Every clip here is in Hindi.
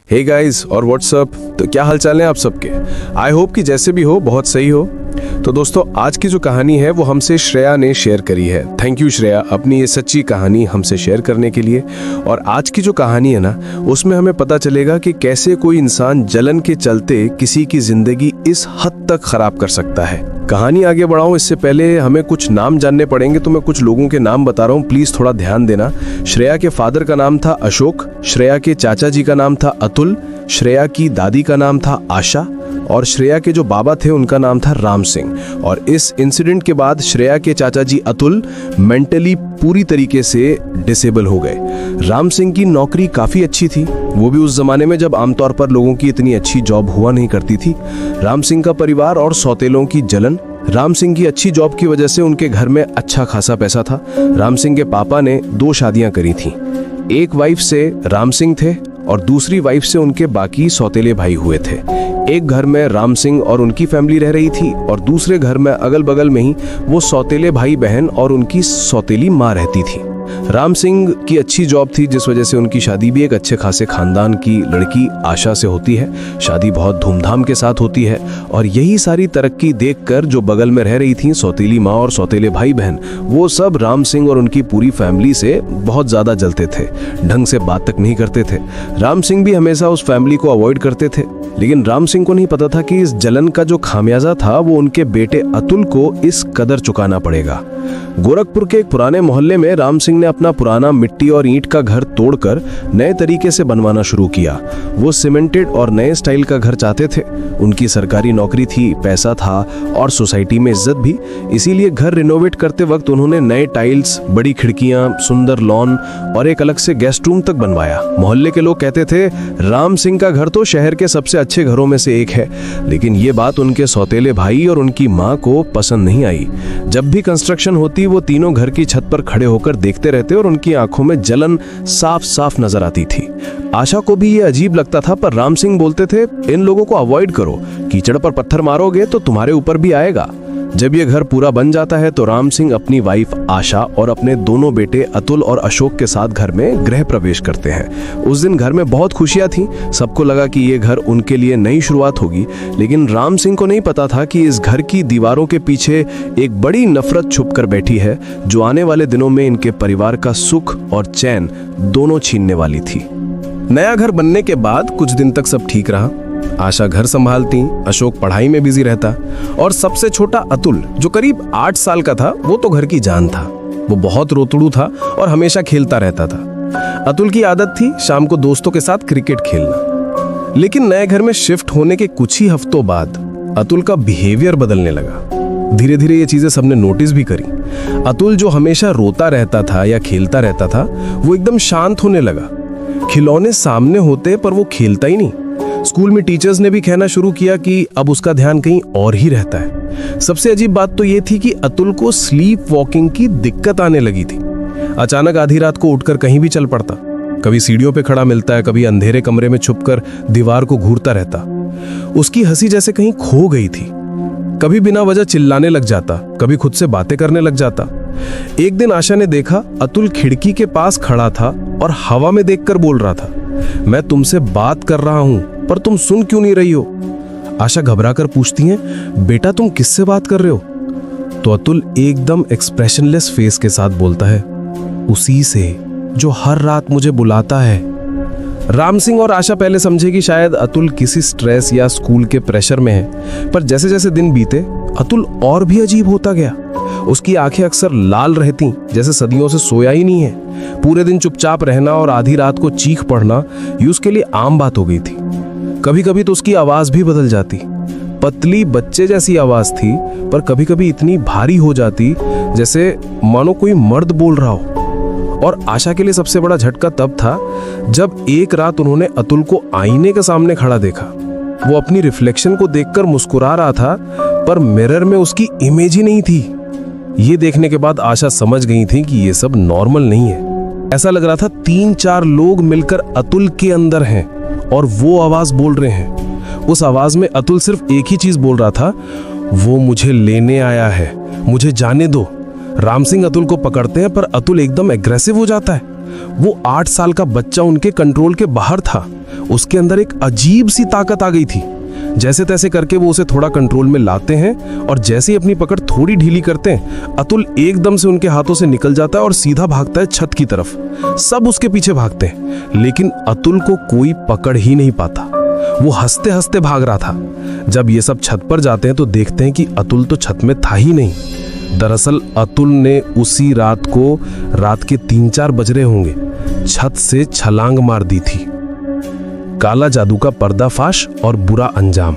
हे गाइस और व्हाट्सअप। तो क्या हालचाल है आप सबके। आई होप कि जैसे भी हो बहुत सही हो। तो दोस्तों आज की जो कहानी है वो हमसे श्रेया ने शेयर करी है। थैंक यू श्रेया अपनी ये सच्ची कहानी हमसे शेयर करने के लिए। और आज की जो कहानी है ना उसमें हमें पता चलेगा कि कैसे कोई इंसान जलन के चलते किसी की जिंदगी इस हद तक खराब कर सकता है। कहानी आगे बढ़ाऊं इससे पहले हमें कुछ नाम जानने पड़ेंगे, तो मैं कुछ लोगों के नाम बता रहा हूं, प्लीज थोड़ा ध्यान देना। श्रेया के फादर का नाम था अशोक, श्रेया के चाचा जी का नाम था अतुल, श्रेया की दादी का नाम था आशा और श्रेया के जो बाबा थे उनका नाम था राम सिंह। और इस इंसिडेंट के बाद श्रेया के चाचा जी अतुल मेंटली पूरी तरीके से डिसेबल हो गए। राम सिंह की नौकरी काफी अच्छी थी, वो भी उस जमाने में जब आमतौर पर लोगों की इतनी अच्छी जॉब हुआ नहीं करती थी। राम सिंह का परिवार और सौतेलों की जलन। राम सिंह की अच्छी जॉब की वजह से उनके घर में अच्छा खासा पैसा था। राम सिंह के पापा ने 2 शादियां करी थी। एक वाइफ से राम सिंह थे और दूसरी वाइफ से उनके बाकी सौतेले भाई हुए थे। एक घर में राम सिंह और उनकी फैमिली रह रही थी और दूसरे घर में अगल बगल में ही वो सौतेले भाई बहन और उनकी सौतेली माँ रहती थी। राम सिंह की अच्छी जॉब थी जिस वजह से उनकी शादी भी एक अच्छे खासे खानदान की लड़की आशा से होती है। शादी बहुत धूमधाम के साथ होती है और यही सारी तरक्की देखकर जो बगल में रह रही थी सौतेली माँ और सौतेले भाई बहन, वो सब राम सिंह और उनकी पूरी फैमिली से बहुत ज्यादा जलते थे, ढंग से बात तक नहीं करते थे। राम सिंह भी हमेशा उस फैमिली को अवॉइड करते थे, लेकिन राम सिंह को नहीं पता था कि इस जलन का जो खामियाजा था वो उनके बेटे अतुल को इस कदर चुकाना पड़ेगा। गोरखपुर के एक पुराने मोहल्ले में राम सिंह ने अपना पुराना मिट्टी और ईंट का घर तोड़कर नए तरीके से बनवाना शुरू किया। वो सीमेंटेड और नए स्टाइल का घर चाहते थे। उनकी सरकारी नौकरी थी, पैसा था और सोसाइटी में इज्जत भी, इसीलिए घर रिनोवेट करते वक्त उन्होंने नए टाइल्स, बड़ी खिड़कियां, सुंदर लॉन और एक अलग से गेस्ट रूम तक बनवाया। मोहल्ले के लोग कहते थे राम सिंह का घर तो शहर के सबसे अच्छे घरों में से एक है, लेकिन ये बात उनके सौतेले भाई और उनकी माँ को पसंद नहीं आई। जब भी कंस्ट्रक्शन होती वो तीनों घर की छत पर खड़े होकर देखते रहते और उनकी आंखों में जलन साफ साफ नजर आती थी। आशा को भी ये अजीब लगता था, पर राम सिंह बोलते थे इन लोगों को अवॉइड करो, कीचड़ पर पत्थर मारोगे तो तुम्हारे ऊपर भी आएगा। जब ये घर पूरा बन जाता है तो राम सिंह अपनी वाइफ आशा और अपने दोनों बेटे अतुल और अशोक के साथ घर में गृह प्रवेश करते हैं। उस दिन घर में बहुत खुशियां थी, सबको लगा कि ये घर उनके लिए नई शुरुआत होगी, लेकिन राम सिंह को नहीं पता था कि इस घर की दीवारों के पीछे एक बड़ी नफरत छुप कर बैठी है जो आने वाले दिनों में इनके परिवार का सुख और चैन दोनों छीनने वाली थी। नया घर बनने के बाद कुछ दिन तक सब ठीक रहा। आशा घर संभालती, अशोक पढ़ाई में बिजी रहता और सबसे छोटा अतुल जो करीब 8 साल का था वो तो घर की जान था। वो बहुत रोतड़ू था और हमेशा खेलता रहता था। अतुल की आदत थी शाम को दोस्तों के साथ क्रिकेट खेलना, लेकिन नए घर में शिफ्ट होने के कुछ ही हफ्तों बाद अतुल का बिहेवियर बदलने लगा। धीरे धीरे ये चीजें सबने नोटिस भी करी। अतुल जो हमेशा रोता रहता था या खेलता रहता था वो एकदम शांत होने लगा। खिलौने सामने होते पर वो खेलता ही नहीं। स्कूल में टीचर्स ने भी कहना शुरू किया कि अब उसका ध्यान कहीं और ही रहता है। सबसे अजीब बात तो ये थी कि अतुल को स्लीप वॉकिंग की दिक्कत आने लगी थी। अचानक आधी रात को उठकर कहीं भी चल पड़ता, कभी सीढ़ियों पे खड़ा मिलता है, कभी अंधेरे कमरे में छुपकर दीवार को घूरता रहता। उसकी हंसी जैसे कहीं खो गई थी, कभी बिना वजह चिल्लाने लग जाता, कभी खुद से बातें करने लग जाता। एक दिन आशा ने देखा अतुल खिड़की के पास खड़ा था और हवा में देखकर बोल रहा था, मैं तुमसे बात कर रहा हूं पर तुम सुन क्यों नहीं रही हो। आशा घबराकर पूछती है, बेटा तुम किससे बात कर रहे हो। तो अतुल एकदम एक्सप्रेशनलेस फेस के साथ बोलता है, उसी से जो हर रात मुझे बुलाता है। राम सिंह और आशा पहले समझे कि शायद अतुल किसी स्ट्रेस या स्कूल के प्रेशर में है, पर जैसे जैसे दिन बीते अतुल और भी अजीब होता गया। उसकी आंखें अक्सर लाल रहती जैसे सदियों से सोया ही नहीं है। पूरे दिन चुपचाप रहना और आधी रात को चीख पड़ना ये उसके लिए आम बात हो गई थी। कभी कभी तो उसकी आवाज भी बदल जाती, पतली बच्चे जैसी आवाज थी, पर कभी कभी इतनी भारी हो जाती जैसे मानो कोई मर्द बोल रहा हो। और आशा के लिए सबसे बड़ा झटका तब था जब एक रात उन्होंने अतुल को आईने के सामने खड़ा देखा। वो अपनी रिफ्लेक्शन को देखकर मुस्कुरा रहा था, पर मिरर में उसकी इमेज ही नहीं थी। ये देखने के बाद आशा समझ गई थी कि ये सब नॉर्मल नहीं है। ऐसा लग रहा था 3-4 लोग मिलकर अतुल के अंदर हैं और वो आवाज बोल रहे हैं। उस आवाज में अतुल सिर्फ एक ही चीज बोल रहा था, वो मुझे लेने आया है, मुझे जाने दो। राम सिंह अतुल को पकड़ते हैं पर अतुल एकदम एग्रेसिव हो जाता है। वो 8 साल का बच्चा उनके कंट्रोल के बाहर था। उसके अंदर एक अजीब सी ताकत आ गई थी। जैसे तैसे करके वो उसे थोड़ा कंट्रोल में लाते हैं और जैसे ही अपनी पकड़ थोड़ी ढीली करते हैं, अतुल एकदम से उनके हाथों से निकल जाता है और सीधा भागता है छत की तरफ। सब उसके पीछे भागते हैं, लेकिन अतुल को कोई पकड़ ही नहीं पाता। वो हंसते हंसते भाग रहा था। जब ये सब छत पर जाते हैं तो देखते हैं कि अतुल तो छत में था ही नहीं। दरअसल अतुल ने उसी रात को, रात के 3-4 बज रहे होंगे, छत से छलांग मार दी थी। काला जादू का पर्दाफाश और बुरा अंजाम।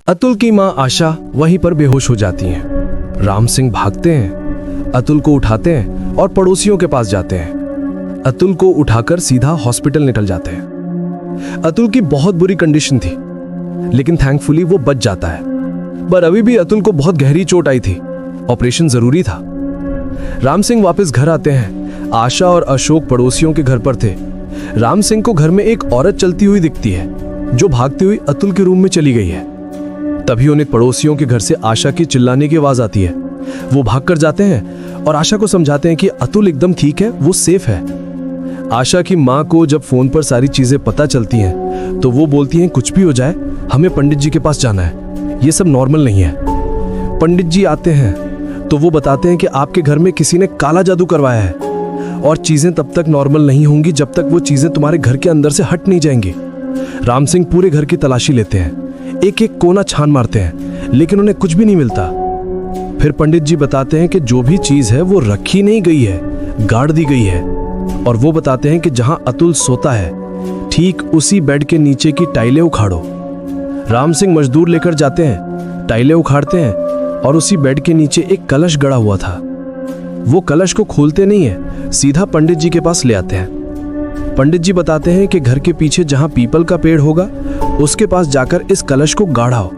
अतुल की मां आशा वहीं पर बेहोश हो जाती हैं। राम सिंह भागते हैं, अतुल को उठाते हैं और पड़ोसियों के पास जाते हैं। अतुल को उठाकर सीधा हॉस्पिटल निकल जाते हैं। अतुल की बहुत बुरी कंडीशन थी, लेकिन थैंकफुली वो बच जाता है। पर अभी भी अतुल को बहुत गहरी चोट आई थी, ऑपरेशन जरूरी था। राम सिंह वापस घर आते हैं। आशा और अशोक पड़ोसियों के घर पर थे। राम सिंह को घर में एक औरत चलती हुई दिखती है, जो भागती हुई अतुल के रूम में चली गई है। तभी उन्हें पड़ोसियों के घर से आशा की चिल्लाने की आवाज आती है। वो भागकर जाते हैं और आशा को समझाते हैं कि अतुल एकदम ठीक है, वो सेफ है। आशा की मां को जब फोन पर सारी चीजें पता चलती हैं, तो वो बोलती हैं कुछ भी हो जाए, हमें पंडित जी के पास जाना है, ये सब नॉर्मल नहीं है। पंडित जी आते हैं तो वो बताते हैं कि आपके घर में किसी ने काला जादू करवाया है और चीजें तब तक नॉर्मल नहीं होंगी जब तक वो चीजें तुम्हारे घर के अंदर से हट नहीं जाएंगी। राम सिंह पूरे घर की तलाशी लेते हैं, एक एक कोना छान मारते हैं, लेकिन उन्हें कुछ भी नहीं मिलता। फिर पंडित जी बताते हैं कि जो भी चीज है वो रखी नहीं गई है, गाड़ दी गई है। और वो बताते हैं कि जहां अतुल सोता है, ठीक उसी बेड के नीचे की टाइलें उखाड़ो। राम सिंह मजदूर लेकर जाते हैं, टाइलें उखाड़ते हैं और उसी बेड के नीचे एक कलश गड़ा हुआ था। वो कलश को खोलते नहीं है, सीधा पंडित जी के पास ले आते हैं। पंडित जी बताते हैं कि घर के पीछे जहां पीपल का पेड़ होगा, उसके पास जाकर इस कलश को गाड़ाओ।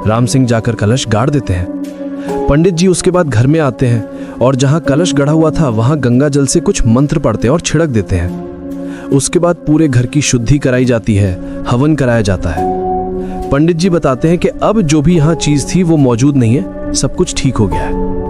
राम सिंह जाकर कलश गाड़ देते हैं। पंडित जी उसके बाद घर में आते हैं और जहां कलश गड़ा हुआ था वहां गंगा जल से कुछ मंत्र पढ़ते हैं और छिड़क देते हैं। उसके बाद पूरे घर की शुद्धि कराई जाती है, हवन कराया जाता है। पंडित जी बताते हैं कि अब जो भी यहाँ चीज थी वो मौजूद नहीं है, सब कुछ ठीक हो गया है।